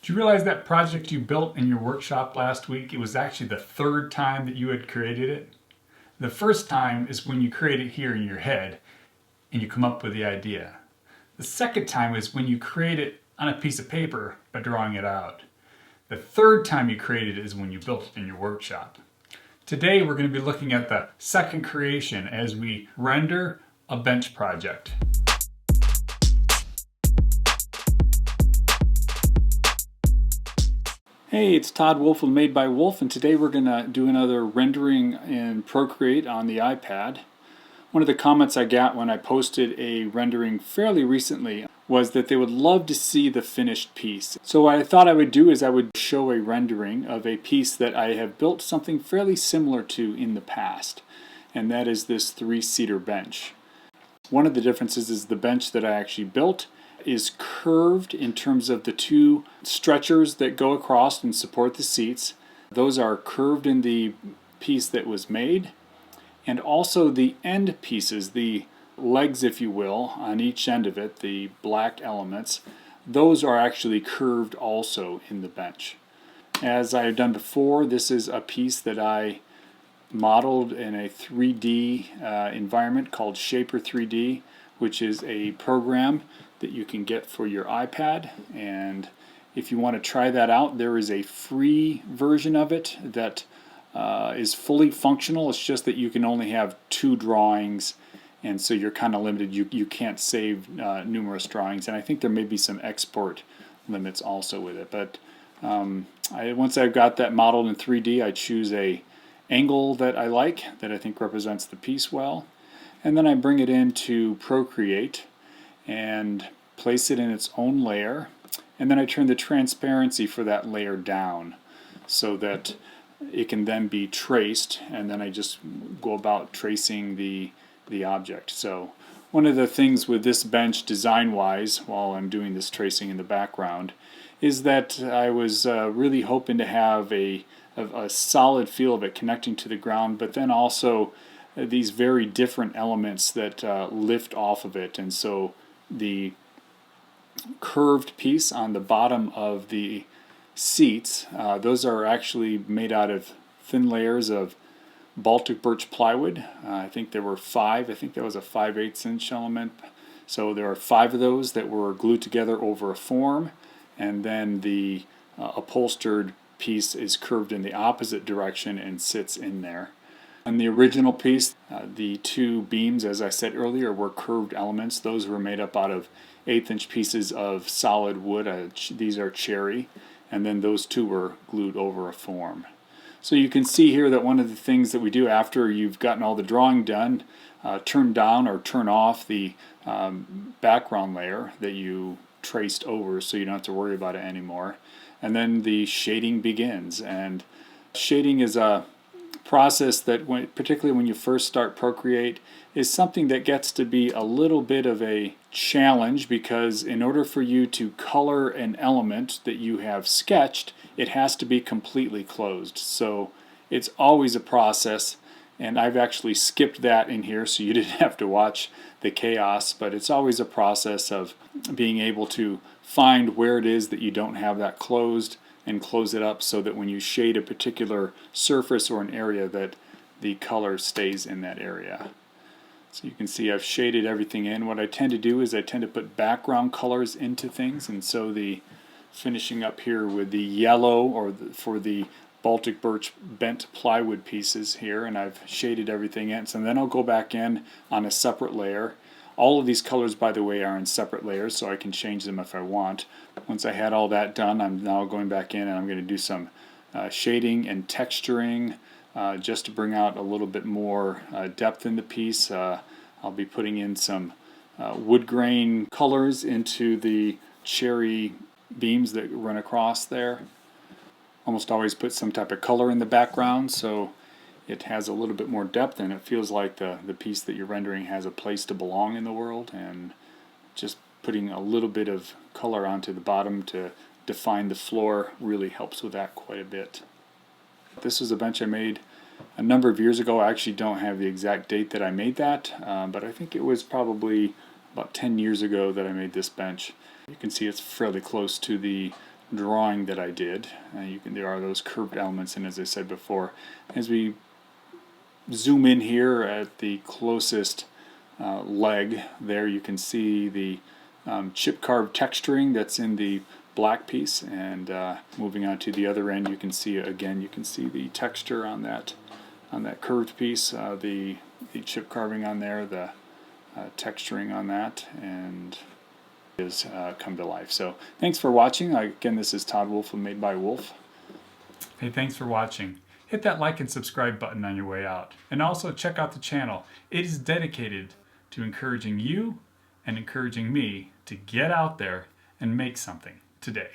Did you realize that project you built in your workshop last week, it was actually the third time that you had created it? The first time is when you create it here in your head and you come up with the idea. The second time is when you create it on a piece of paper by drawing it out. The third time you created it is when you built it in your workshop. Today we're going to be looking at the second creation as we render a bench project. Hey, it's Todd Wolf of Made by Wolf, and today we're going to do another rendering in Procreate on the iPad. One of the comments I got when I posted a rendering fairly recently was that they would love to see the finished piece. So what I thought I would do is I would show a rendering of a piece that I have built something fairly similar to in the past, and that is this three-seater bench. One of the differences is the bench that I actually built is curved in terms of the two stretchers that go across and support the seats. Those are curved in the piece that was made, and also the end pieces, the legs if you will, on each end of it, the black elements, those are actually curved also in the bench. As I have done before, this is a piece that I modeled in a 3D environment called Shaper 3D, which is a program that you can get for your iPad. And if you want to try that out, there is a free version of it that is fully functional. It's just that you can only have 2 drawings, and so you're kind of limited. You can't save numerous drawings, and I think there may be some export limits also with it. But once I've got that modeled in 3D, I choose a angle that I like, that I think represents the piece well, and then I bring it into Procreate and place it in its own layer, and then I turn the transparency for that layer down so that it can then be traced, and then I just go about tracing the object. So one of the things with this bench design-wise, while I'm doing this tracing in the background, is that I was really hoping to have a solid feel of it connecting to the ground, but then also these very different elements that lift off of it. And so the curved piece on the bottom of the seats, those are actually made out of thin layers of Baltic birch plywood. I think there were 5. I think that was a 5/8 inch element. So there are 5 of those that were glued together over a form, and then the upholstered piece is curved in the opposite direction and sits in there. And the original piece, the 2 beams, as I said earlier, were curved elements. Those were made up out of 1/8 inch pieces of solid wood. These are cherry, and then those 2 were glued over a form. So you can see here that one of the things that we do after you've gotten all the drawing done, turn down or turn off the background layer that you traced over so you don't have to worry about it anymore. And then the shading begins. And shading is a process that, particularly when you first start Procreate, is something that gets to be a little bit of a challenge, because in order for you to color an element that you have sketched, it has to be completely closed. So it's always a process, and I've actually skipped that in here so you didn't have to watch the chaos, but it's always a process of being able to find where it is that you don't have that closed and close it up so that when you shade a particular surface or an area, that the color stays in that area. So you can see I've shaded everything in. What I tend to do is I tend to put background colors into things, and so the finishing up here with the yellow, or for the Baltic birch bent plywood pieces here, and I've shaded everything in. So then I'll go back in on a separate layer. All of these colors, by the way, are in separate layers, so I can change them if I want. Once I had all that done, I'm now going back in and I'm going to do some shading and texturing just to bring out a little bit more depth in the piece. I'll be putting in some wood grain colors into the cherry beams that run across there. Almost always put some type of color in the background so it has a little bit more depth, and it feels like the piece that you're rendering has a place to belong in the world. And just putting a little bit of color onto the bottom to define the floor really helps with that quite a bit. This is a bench I made a number of years ago. I actually don't have the exact date that I made that, but I think it was probably about 10 years ago that I made this bench. You can see it's fairly close to the drawing that I did. There are those curved elements, and as I said before, as we zoom in here at the closest leg there, you can see the chip carved texturing that's in the black piece, and moving on to the other end, you can see the texture on that curved piece, the chip carving on there, the texturing on that, and is come to life. So thanks for watching. Again, this is Todd Wolf of Made by Wolf. Hey, thanks for watching. Hit that like and subscribe button on your way out. And also check out the channel. It is dedicated to encouraging you and encouraging me to get out there and make something today.